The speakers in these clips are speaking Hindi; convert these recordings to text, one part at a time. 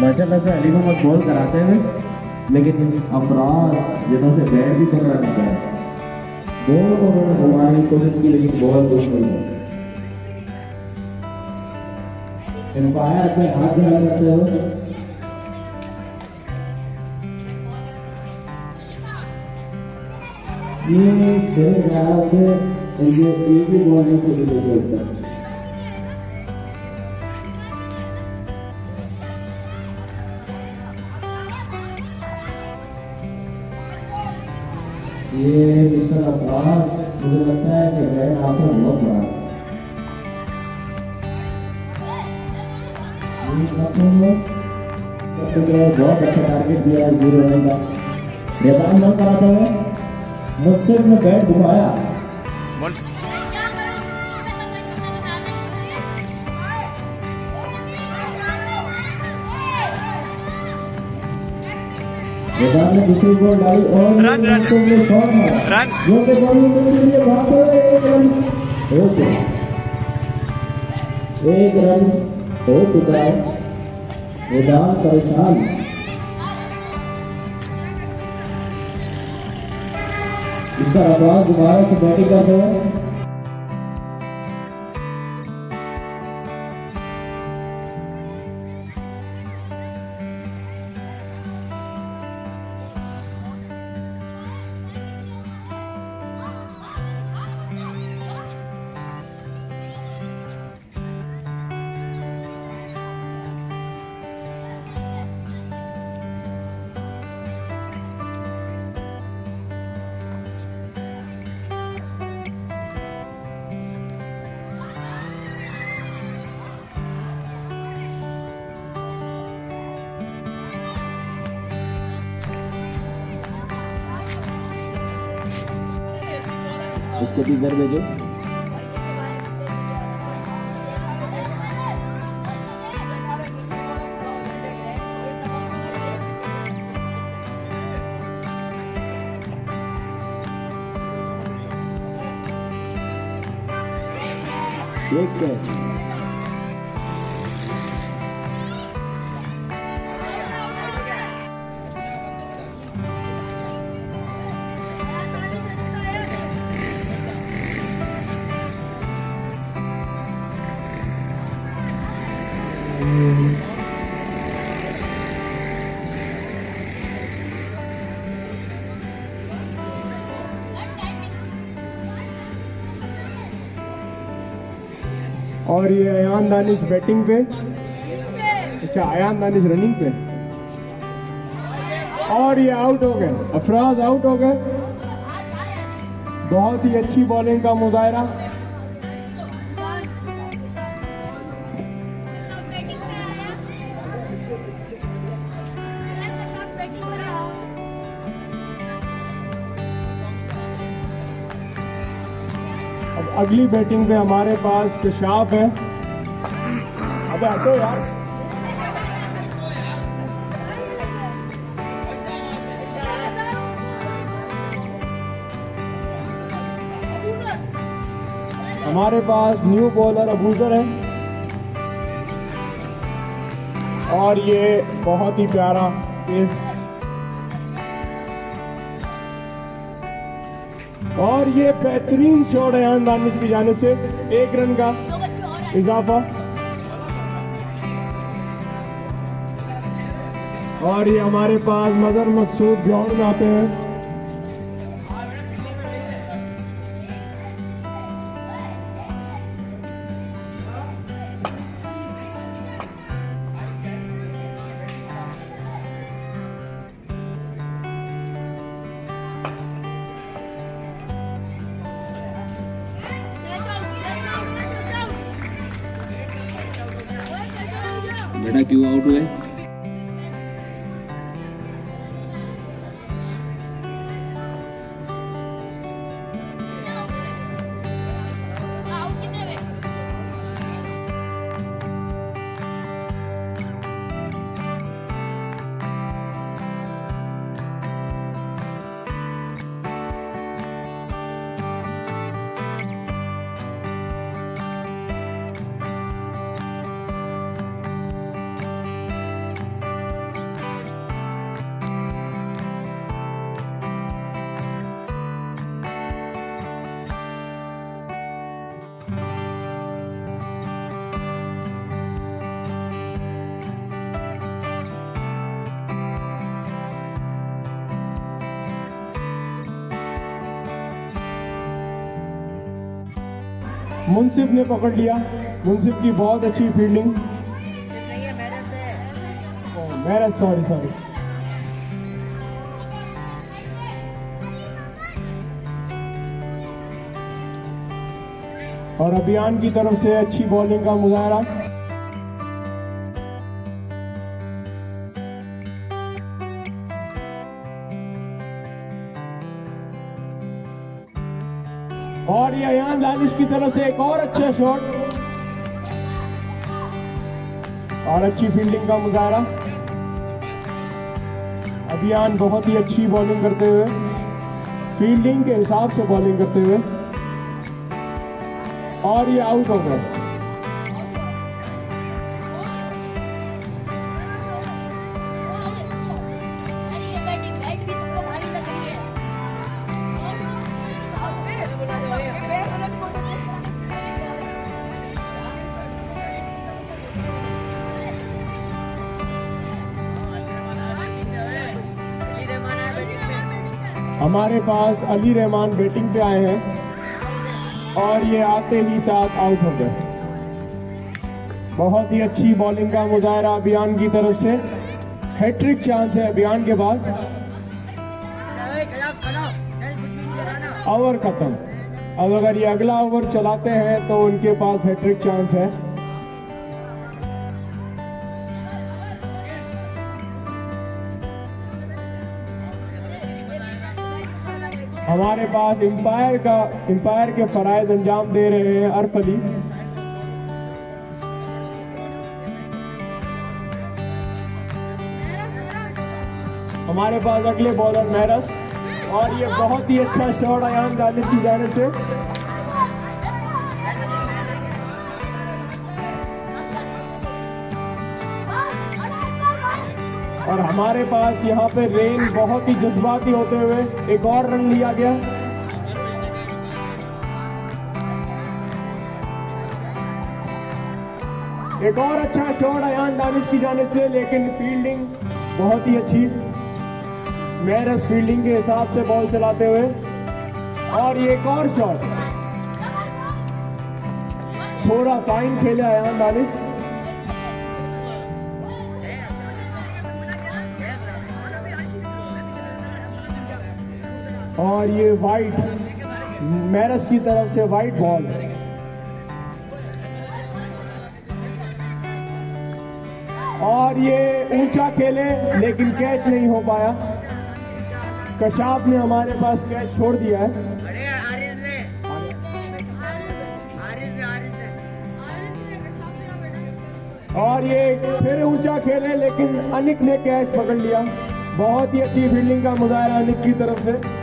माशाल्लाह से अली मोहम्मद बॉल कराते हैं, लेकिन अफराज जिन्हों से बैट भी पकड़ा नहीं पाया। बॉल को उन्होंने घुमाने की कोशिश की, लेकिन बॉल कुछ नहीं हुआ। एम्पायर पे हाथ जमा करते हो। ये मेरे ख्याल से ये एक ही बॉल में कुछ नहीं होता। ये मिस्टर अब्बास, मुझे लगता है कि बैट आपका बहुत बड़ा है। बहुत अच्छा टारगेट दिया है 0 रन का। मैदान न कराते हुए मुझसे ने बैट घुमाया। मैदान में दूसरी बॉल डाली और शॉट मारा जो कि बॉलिंग के लिए भागते हुए 1 रन हो गया। 1 रन हो चुका है। मैदान परेशान। इस तरह दोबारा से बैटिंग करते हैं। उसको भी घर भेजो। एक कैच। और ये अयान दानिश बैटिंग पे, अच्छा अयान दानिश रनिंग पे, और ये आउट हो गए। अफराज आउट हो गए। बहुत ही अच्छी बॉलिंग का मुजाहरा। अब अगली बैटिंग पे हमारे पास कशाफ है। अबे हटो यार। हमारे पास न्यू बॉलर अबूजर है और ये बहुत ही प्यारा सेफ, और ये बेहतरीन शॉट है अयान दानिश की जानिब से। 1 रन का इजाफा। और ये हमारे पास मजहर मकसूद ग्राउंड में आते हैं। बेटा क्यों आउट हुए? मुनसिफ ने पकड़ लिया। मुनसिफ की बहुत अच्छी फील्डिंग। नहीं है मेरे से। मेरा सॉरी। और अभियान की तरफ से अच्छी बॉलिंग का मुजाहरा। और ये अयान दानिश की तरफ से एक और अच्छा शॉट और अच्छी फील्डिंग का मुजाहरा। अभियान बहुत ही अच्छी बॉलिंग करते हुए, फील्डिंग के हिसाब से बॉलिंग करते हुए, और ये आउट हो गए। हमारे पास अली रहमान बैटिंग पे आए हैं और ये आते ही साथ आउट हो गए। बहुत ही अच्छी बॉलिंग का मुजाहरा अभियान की तरफ से। हैट्रिक चांस है अभियान के पास। ओवर खत्म। अब अगर ये अगला ओवर चलाते हैं तो उनके पास हैट्रिक चांस है। हमारे पास इंपायर के फराइज अंजाम दे रहे हैं अर्फ अली। हमारे पास अगले बॉलर मेहरस, और ये बहुत ही अच्छा शॉट अयान दानिश की जानिब से। और हमारे पास यहाँ पे रेन बहुत ही जज्बाती होते हुए एक और रन लिया गया। एक और अच्छा शॉट अयान दानिश की जानिब से, लेकिन फील्डिंग बहुत ही अच्छी। मेहरस फील्डिंग के हिसाब से बॉल चलाते हुए, और ये एक और शॉट। थोड़ा फाइन खेले अयान दानिश। और ये वाइट, मेहरस की तरफ से वाइट बॉल। और ये ऊंचा खेले लेकिन कैच नहीं हो पाया। कशाफ ने हमारे पास कैच छोड़ दिया है। अरे आरिज ने और ये फिर ऊंचा खेले लेकिन अनिक ने कैच पकड़ लिया। बहुत ही अच्छी फील्डिंग का मुजाहरा अनिक की तरफ से।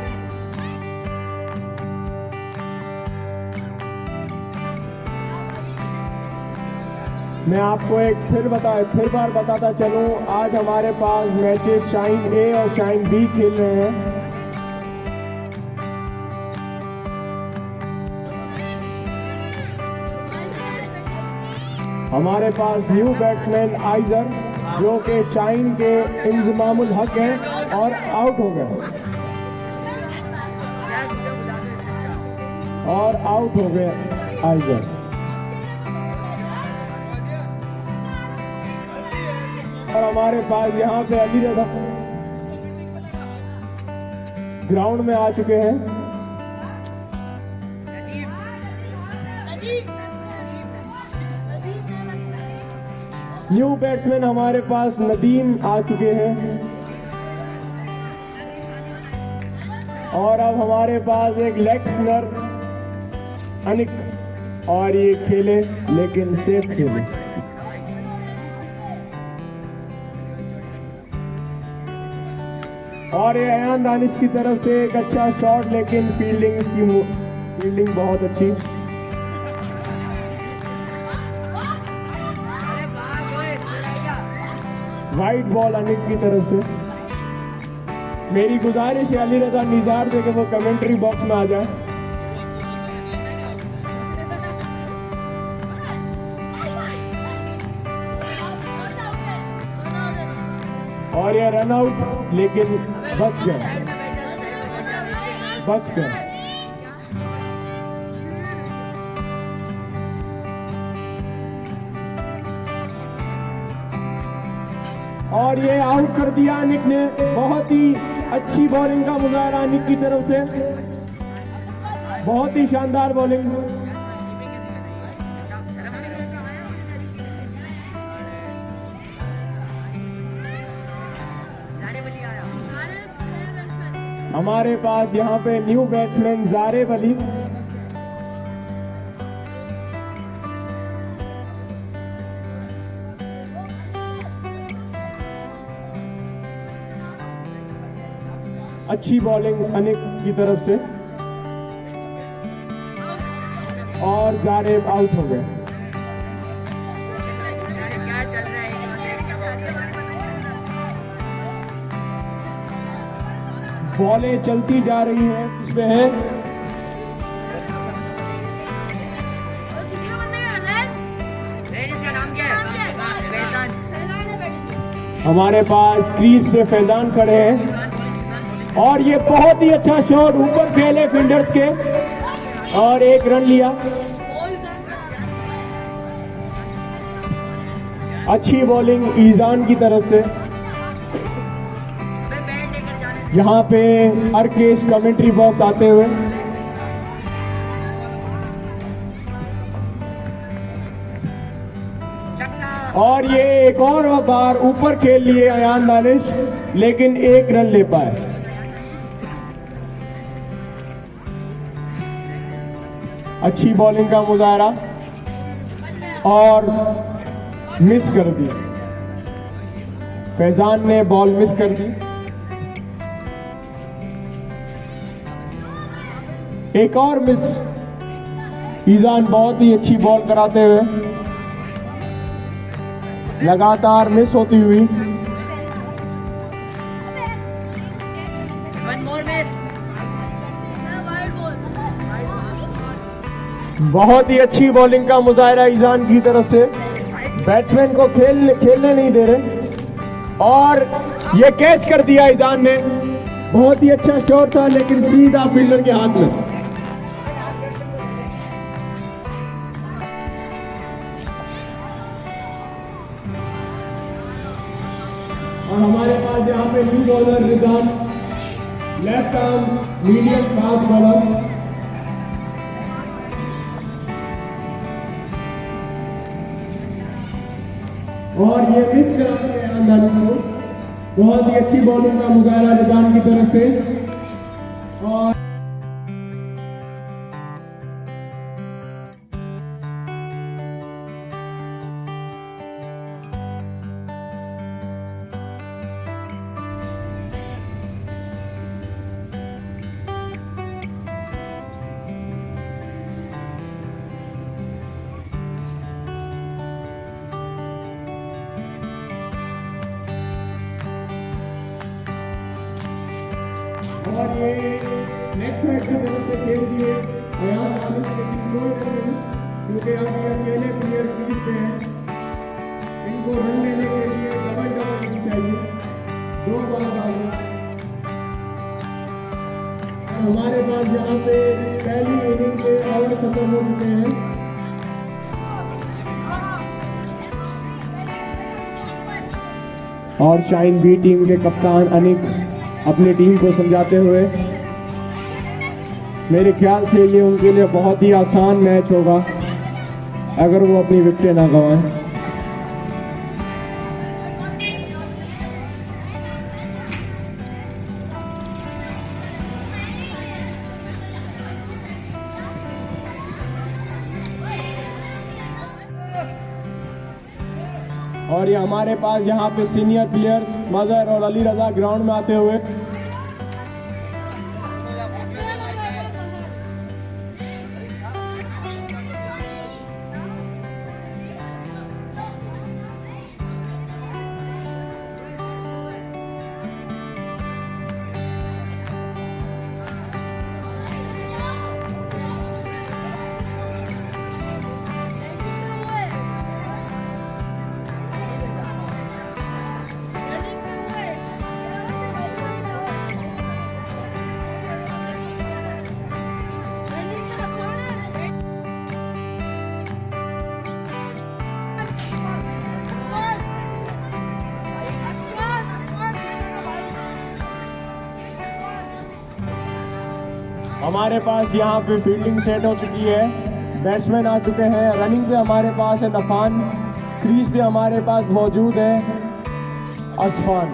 मैं आपको एक फिर बार बताता चलूं, आज हमारे पास मैचेस शाइन ए और शाइन बी खेल रहे हैं। हमारे पास न्यू बैट्समैन आइजर, जो कि शाइन के इंजमामुल हक है, और आउट हो गए। और आउट हो गए आइजर। और हमारे पास यहाँ पे अली रजा ग्राउंड में आ चुके हैं। न्यू बैट्समैन हमारे पास नदीम आ चुके हैं। और अब हमारे पास एक लेग स्पिनर अनिक, और ये खेले लेकिन सेफ खेले। और ये अयान दानिश की तरफ से एक अच्छा शॉट, लेकिन फील्डिंग बहुत अच्छी। वाइट बॉल अनिक की तरफ से। मेरी गुजारिश है अली रजा निज़ार से कि वो कमेंट्री बॉक्स में आ जाए। और ये रन आउट, लेकिन बच गए। और ये आउट कर दिया अनिक ने। बहुत ही अच्छी बॉलिंग का मुजाहरा अनिक की तरफ से, बहुत ही शानदार बॉलिंग। हमारे पास यहाँ पे न्यू बैट्समैन जारेब अली। अच्छी बॉलिंग अनिक की तरफ से और जारेब आउट हो गए। क्या चल रहा है? बॉलें चलती जा रही हैं, इसमें है इसका नाम क्या है? फैजान। हमारे पास क्रीज पे फैजान खड़े हैं और ये बहुत ही अच्छा शॉट ऊपर खेले फील्डर्स के और एक रन लिया। अच्छी बॉलिंग ईजान की तरफ से। यहाँ पे अर्केश कमेंट्री बॉक्स आते हुए। और ये एक और बार ऊपर खेल लिए अयान दानिश, लेकिन एक रन ले पाए। अच्छी बॉलिंग का मुजाहरा और मिस कर दी। फैजान ने बॉल मिस कर दी। एक और मिस। ईजान बहुत ही अच्छी बॉल कराते हुए, लगातार मिस होती हुई। One more miss. बहुत ही अच्छी बॉलिंग का मुजाहरा ईजान की तरफ से। बैट्समैन को खेलने नहीं दे रहे और ये कैच कर दिया ईजान ने। बहुत ही अच्छा शॉट था लेकिन सीधा फील्डर के हाथ में। और हमारे पास यहाँ पे new bowler Rizan, left arm medium fast bowler. और ये मिस कराते हैं अंदानी को। बहुत ही अच्छी बॉलिंग का मुजाहरा रिजान की तरफ से। और ये नेक्स्ट साइड की तरफ से खेल दिए अयान दानिश, लेकिन कोई रन नहीं, क्योंकि अब ये अकेले प्लेयर क्रीज पे हैं। इनको रन लेने के लिए डबल नहीं चाहिए, 2 बॉल डालना। हमारे पास यहाँ पे पहली इनिंग के ओवर खत्म हो चुके हैं। और शाइन बी टीम के कप्तान अनिक अपनी टीम को समझाते हुए, मेरे ख्याल से ये उनके लिए बहुत ही आसान मैच होगा अगर वो अपनी विकेटें ना गंवाएं। और ये हमारे पास यहाँ पे सीनियर प्लेयर्स मजहर और अली रजा ग्राउंड में आते हुए। हमारे पास यहाँ पे फील्डिंग सेट हो चुकी है, बैट्समैन आ चुके हैं, रनिंग पे हमारे पास है नफान, क्रीज पे हमारे पास मौजूद है असफान,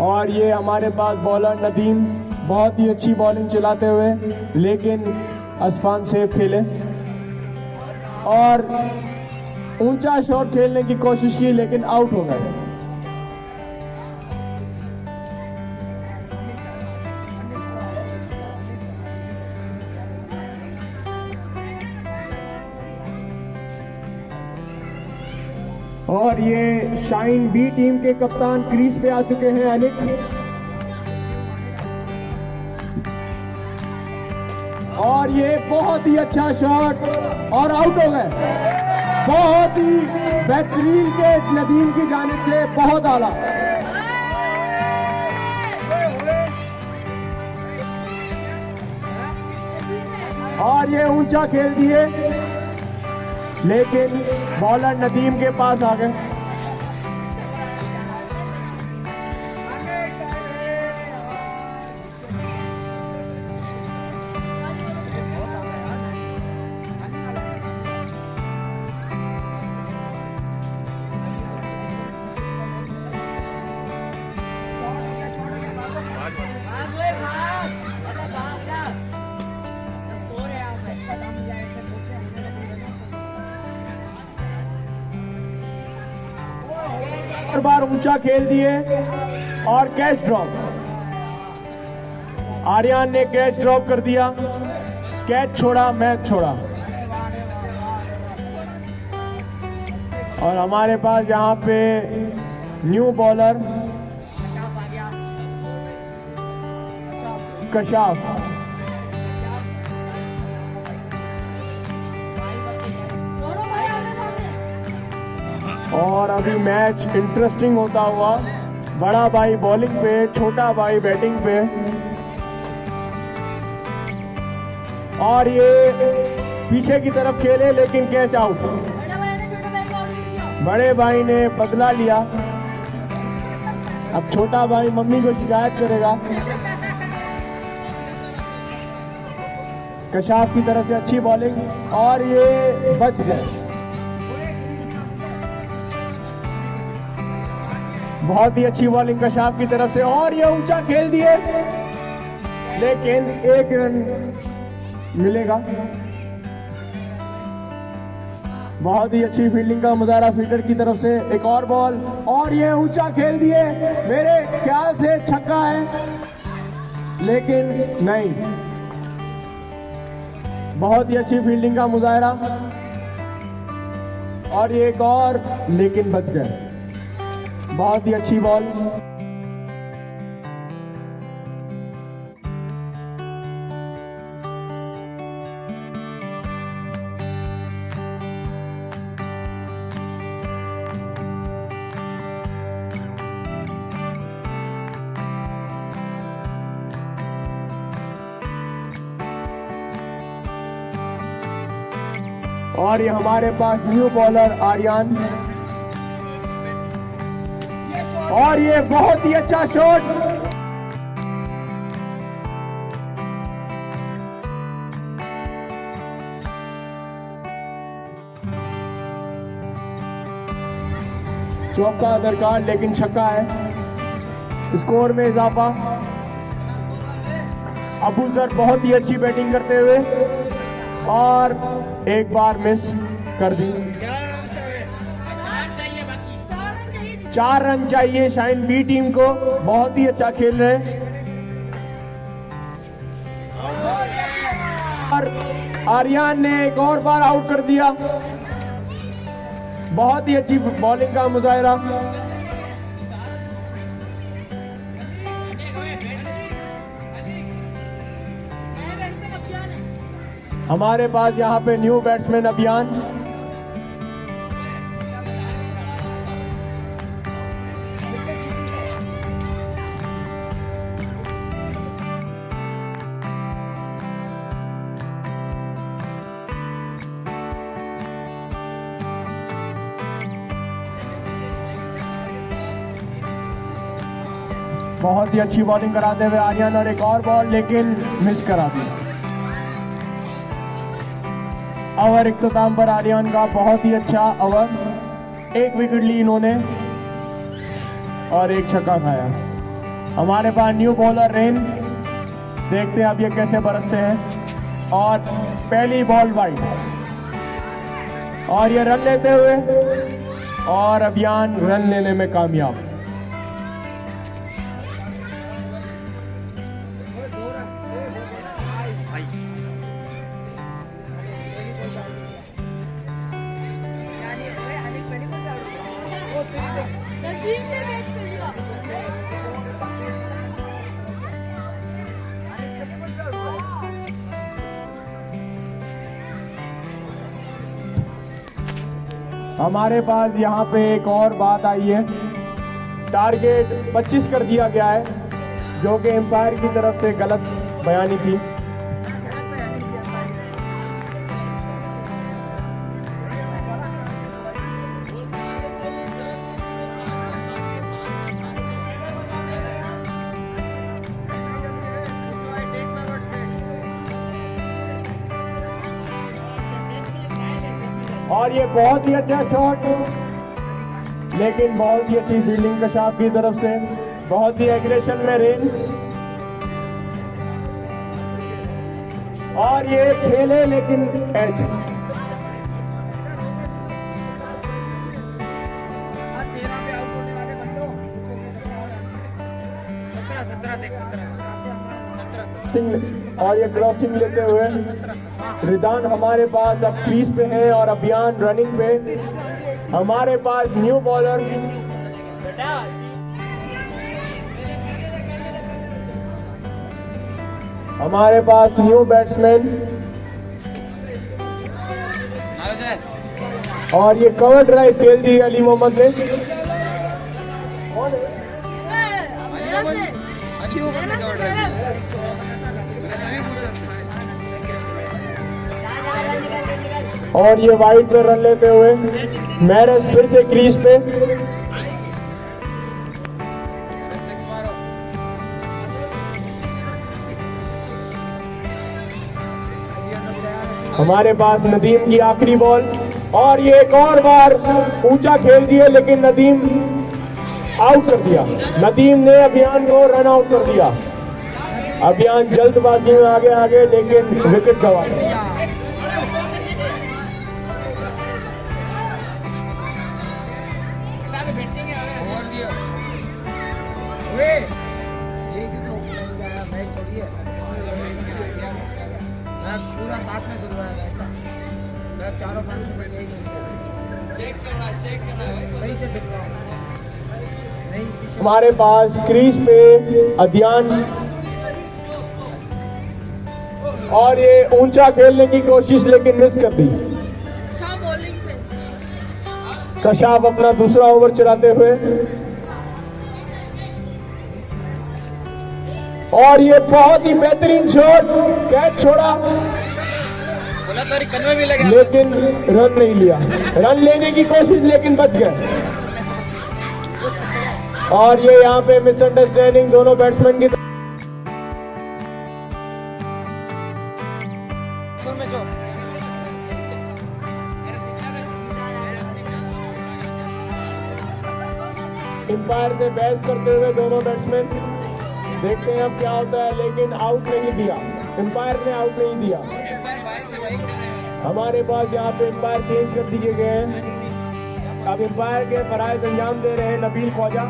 और ये हमारे पास बॉलर नदीम, बहुत ही अच्छी बॉलिंग चलाते हुए, लेकिन असफान सेफ खेले और ऊंचा शॉट खेलने की कोशिश की लेकिन आउट हो गए। और ये शाइन बी टीम के कप्तान क्रीज पे आ चुके हैं अनिक, और ये बहुत ही अच्छा शॉट और आउट हो गए। बहुत ही बेहतरीन कैच नदीम की जानिब से, बहुत आला। और ये ऊंचा खेल दिए लेकिन बॉलर नदीम के पास आ गए। बार ऊंचा खेल दिए और कैच ड्रॉप। आर्यन ने कैच ड्रॉप कर दिया, कैच छोड़ा, मैच छोड़ा। और हमारे पास यहाँ पे न्यू बॉलर कशाफ, और अभी मैच इंटरेस्टिंग होता हुआ, बड़ा भाई बॉलिंग पे, छोटा भाई बैटिंग पे, और ये पीछे की तरफ खेले लेकिन कैच आउट। बड़े भाई ने बदला लिया, अब छोटा भाई मम्मी को शिकायत करेगा। कशाफ की तरफ से अच्छी बॉलिंग और ये बच गए। बहुत ही अच्छी बॉलिंग कशाफ की तरफ से, और ये ऊंचा खेल दिए लेकिन एक रन मिलेगा। बहुत ही अच्छी फील्डिंग का मुजाहरा फील्डर की तरफ से। एक और बॉल और ये ऊंचा खेल दिए, मेरे ख्याल से छक्का है लेकिन नहीं। बहुत ही अच्छी फील्डिंग का मुजाहरा और ये एक और, लेकिन बच गए। बहुत ही अच्छी बॉल। और ये हमारे पास न्यू बॉलर आर्यन, और ये बहुत ही अच्छा शॉट। चौका दरकार लेकिन छक्का है। स्कोर में इजाफा। अबू सर बहुत ही अच्छी बैटिंग करते हुए और एक बार मिस कर दी। 4 रन चाहिए शाइन बी टीम को, बहुत ही अच्छा खेल रहे हैं। और आर्यन ने एक और बार आउट कर दिया। बहुत ही अच्छी बॉलिंग का मुजाहरा। हमारे पास यहाँ पे न्यू बैट्समैन अभियान, बहुत ही अच्छी बॉलिंग कराते हुए आर्यन, और एक और बॉल लेकिन मिस करा दी। ओवर इख्तिताम पर आर्यन का बहुत ही अच्छा ओवर, 1 विकेट ली इन्होंने और 1 छक्का खाया। हमारे पास न्यू बॉलर रेन, देखते हैं अब ये कैसे बरसते हैं। और पहली बॉल वाइड और ये रन लेते हुए, और अभियान रन लेने में कामयाब। हमारे पास यहाँ पे एक और बात आई है, टारगेट 25 कर दिया गया है, जो कि एम्पायर की तरफ से गलत बयानी थी। और ये बहुत ही अच्छा शॉट, लेकिन बहुत ही अच्छी फील्डिंग कशाफ की तरफ से, बहुत ही एग्रेशन में रेन, और ये खेले लेकिन एज। और ये क्रॉसिंग लेते हुए रिदान हमारे पास अब क्रीज पे है और अभियान रनिंग पे। हमारे पास न्यू बॉलर हमारे पास न्यू बैट्समैन, और ये कवर ड्राइव खेल दी अली मोहम्मद ने। और ये वाइड पे रन लेते हुए मैरेज फिर से क्रीज पे। हमारे पास नदीम की आखिरी बॉल, और ये एक और बार ऊंचा खेल दिए, लेकिन नदीम आउट कर दिया। नदीम ने अभियान को रन आउट कर दिया। अभियान जल्दबाजी में आगे लेकिन विकेट गंवा दिया। पूरा साथ में दुर्वाया ऐसा, मैं चारों 5 मिनट चेक करना है सही से दिखता नहीं। हमारे पास क्रीज पे अभियान, और ये ऊंचा खेलने की कोशिश लेकिन मिस कर दी। कशाफ अपना दूसरा ओवर चलाते हुए, और ये बहुत ही बेहतरीन शॉट, कैच छोड़ा लेकिन रन नहीं लिया। रन लेने की कोशिश लेकिन बच गए। और ये यहाँ पे मिसअंडरस्टैंडिंग दोनों बैट्समैन की। एम्पायर से बहस करते हुए दोनों बैट्समैन, देखते हैं अब क्या होता है, लेकिन आउट नहीं दिया, एम्पायर ने आउट नहीं दिया। हमारे पास यहाँ पे एम्पायर चेंज कर दिए गए हैं। अब एम्पायर के फराइज अंजाम दे रहे हैं नबील ख्वाजा।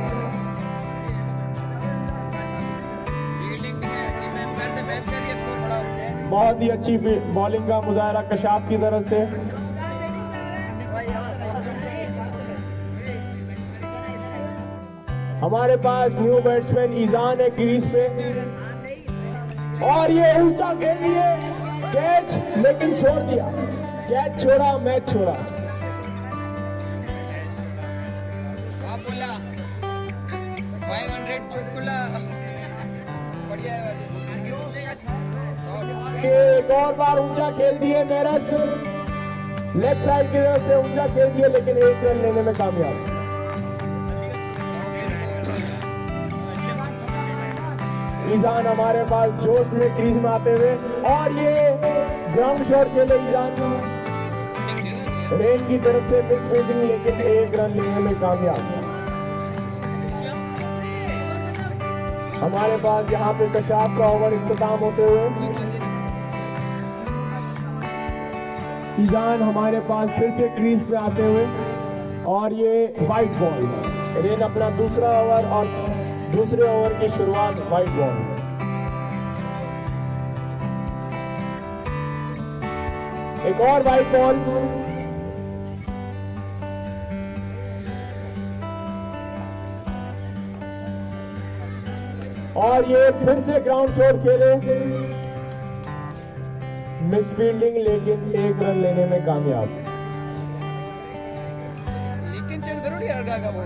बहुत ही अच्छी बॉलिंग का मुजाहरा कशाफ की तरफ से। हमारे पास न्यू बैट्समैन ईजान है क्रीज पे, और ये ऊंचा खेल लिए, कैच लेकिन छोड़ दिया। कैच छोड़ा, मैच छोड़ा। बोला 500 चुटकुला बढ़िया है। एक और बार ऊंचा खेल दिए मेरस, लेफ्ट साइड की तरफ से ऊंचा खेल दिए, लेकिन 1 रन लेने में कामयाब। ईजान हमारे पास जोश में क्रीज में आते हुए, और ये ग्राउंड शॉट खेले ईजान रेन की तरफ से मिस फील्डिंग, लेकिन एक रन लेने में कामयाब। हमारे पास यहाँ पे कशाफ का ओवर इख्तिताम होते हुए ईजान हमारे पास फिर से क्रीज पे आते हुए, और ये वाइट बॉल। रेन अपना दूसरा ओवर और दूसरे ओवर की शुरुआत वाइट बॉल। एक और वाइट बॉल, और ये फिर से ग्राउंड शॉट खेले, मिस फील्डिंग, लेकिन एक रन लेने में कामयाब। लेकिन चल जरूरी है का वो।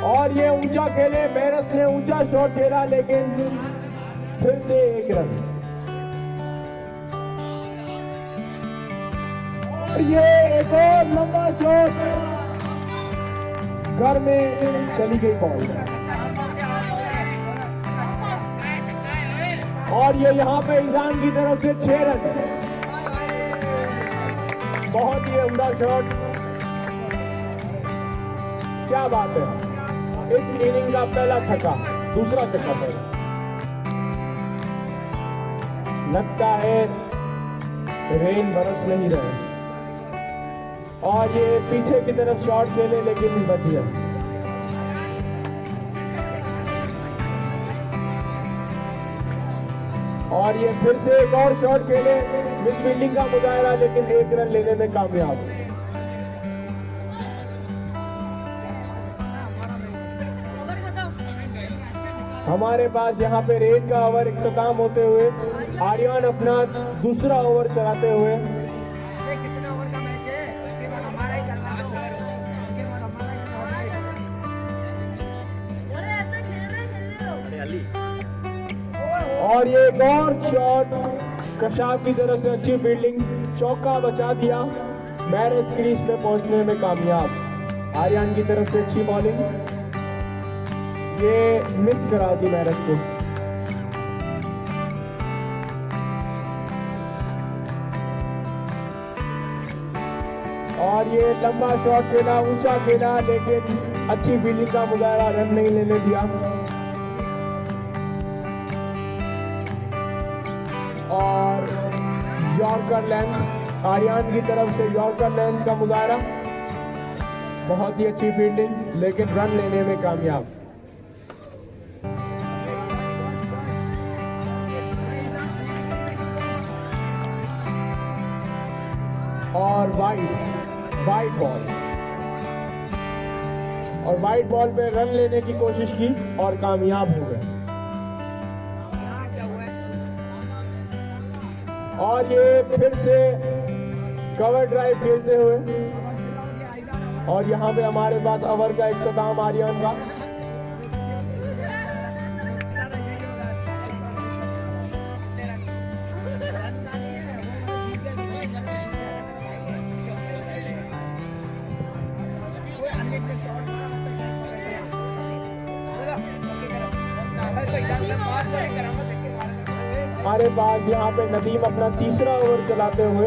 और ये ऊंचा खेले, मैरस ने ऊंचा शॉट खेला, लेकिन फिर से एक रन। और ये एक और लंबा शॉट, घर में चली गई बॉल, और ये यहाँ पे ईजान की तरफ से 6 रन। बहुत ही उम्दा शॉट, क्या बात है। इस इनिंग का पहला छक्का, दूसरा छक्का पहला। लगता है रेन बरस नहीं रहे, और ये पीछे की तरफ शॉट खेले, लेकिन बच गया। और ये फिर से एक और शॉट खेले, मिस फील्डिंग का मुजाहरा, लेकिन एक रन लेने में कामयाब। हमारे पास यहाँ पे रेन का ओवर इख्तिताम होते हुए आर्यन अपना दूसरा ओवर चलाते हुए, कितने ओवर का मैच है? उसके बाद हमारा ही करना है। उसके बाद हमारा ही और ये एक और शॉट कशाफ की तरफ से अच्छी फील्डिंग, चौका बचा दिया, मैरस क्रीज पे पहुंचने में कामयाब। आर्यन की तरफ से अच्छी बॉलिंग, ये मिस करा दी मैरस को। और ये लंबा शॉट खेला, ऊंचा खेला, लेकिन अच्छी फील्डिंग का मुजाहरा, रन नहीं लेने दिया। और यॉर्कर लेंथ, आर्यन की तरफ से यॉर्कर लेंथ का मुजाहरा, बहुत ही अच्छी फील्डिंग, लेकिन रन लेने में कामयाब। और वाइट बॉल, और वाइट बॉल पे रन लेने की कोशिश की और कामयाब हो गए। और ये फिर से कवर ड्राइव खेलते हुए, और यहाँ पे हमारे पास ओवर का इख्तिताम आर्यन का। हमारे पास यहाँ पे नदीम अपना तीसरा ओवर चलाते हुए,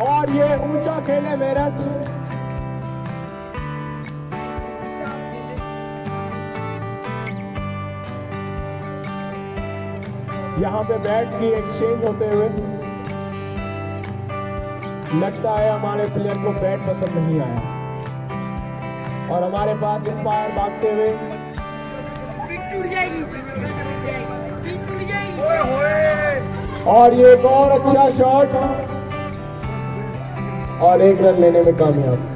और ये ऊंचा खेले मैरस, यहाँ पे बैट की एक्सचेंज होते हुए लगता है हमारे प्लेयर को बैट पसंद नहीं आया, और हमारे पास इंपायर भागते हुए, टूट जाएगी, टूट जाएगी। और ये एक और अच्छा शॉट, और एक रन लेने में कामयाब।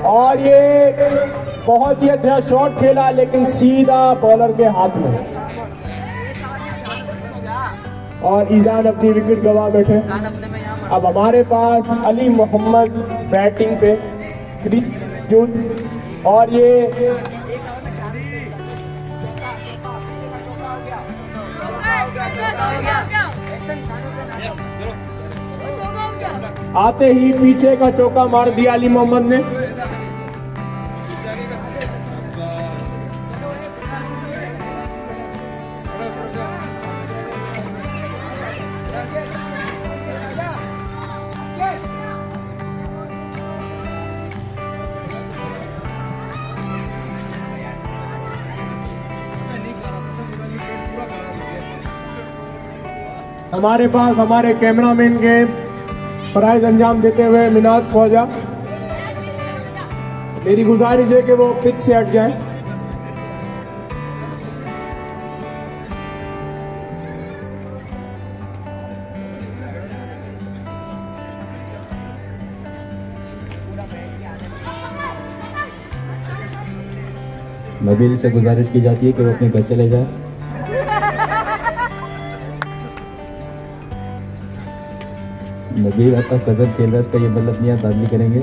और ये बहुत ही अच्छा शॉट खेला, लेकिन सीधा बॉलर के हाथ में, और ईजान अपनी विकेट गंवा बैठे। अब हमारे पास अली मोहम्मद बैटिंग पे, और ये आते ही पीछे का चौका मार दिया अली मोहम्मद ने। हमारे पास हमारे कैमरामैन के प्राइज अंजाम देते हुए मिनाज ख्वाजा, मेरी गुजारिश है कि वो पिच से हट जाएं। नबील से गुजारिश की जाती है कि वो अपने घर चले जाए। नबील आता कजन खेल रहा है, इसका ये मतलब नहीं है दादी करेंगे।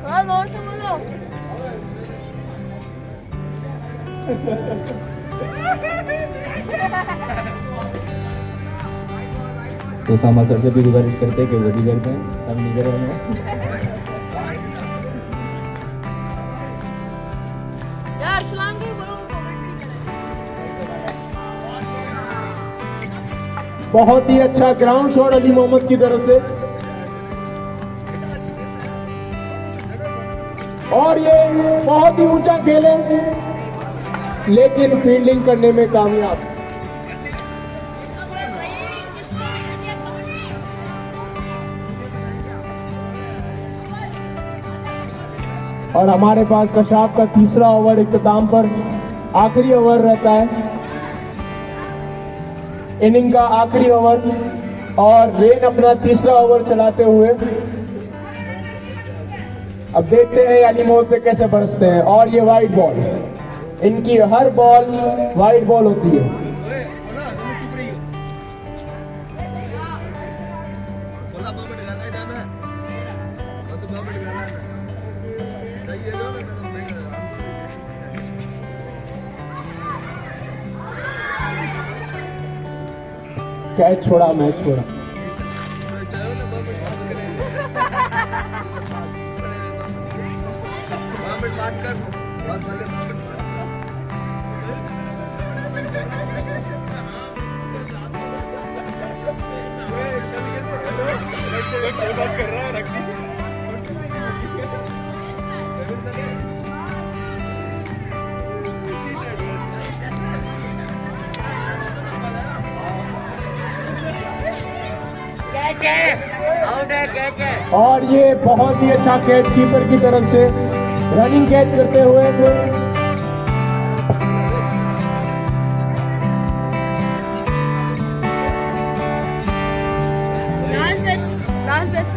थोड़ा जोर से बोलो। तो सामा सर से भी गुजारिश करते हैं कि वो भी करते हैं, हम नहीं कर रहे हैं। यार सलाम की बोलो, कमेंट्री करें। बहुत ही अच्छा ग्राउंड शॉट अली मोहम्मद की तरफ से, और ये बहुत ही ऊंचा खेले लेकिन फील्डिंग करने में कामयाब। और हमारे पास कशाफ का तीसरा ओवर इख्तिताम पर आखिरी ओवर रहता है, इनिंग का आखिरी ओवर, और रेन अपना तीसरा ओवर चलाते हुए अब देखते हैं अली मोहम्मद पे कैसे बरसते हैं। और ये वाइड बॉल, इनकी हर बॉल वाइड बॉल होती है। कैच छोड़ा, मैच छोड़ा। आउट है, कैच है। और ये बहुत ही अच्छा कैच कीपर की तरफ से रनिंग कैच करते हुए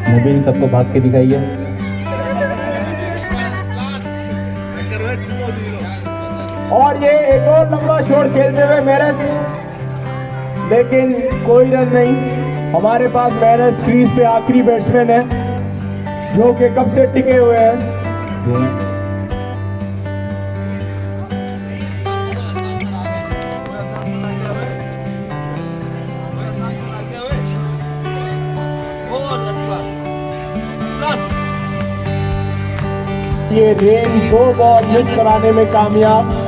नबील सबको भाग के दिखाइए। और ये एक और लंबा शॉट खेलते हुए मैरस, लेकिन कोई रन नहीं। हमारे पास मैरस क्रीज पे आखिरी बैट्समैन है जो कि कब से टिके हुए हैं। ये रेन 2 बॉल मिस कराने में कामयाब।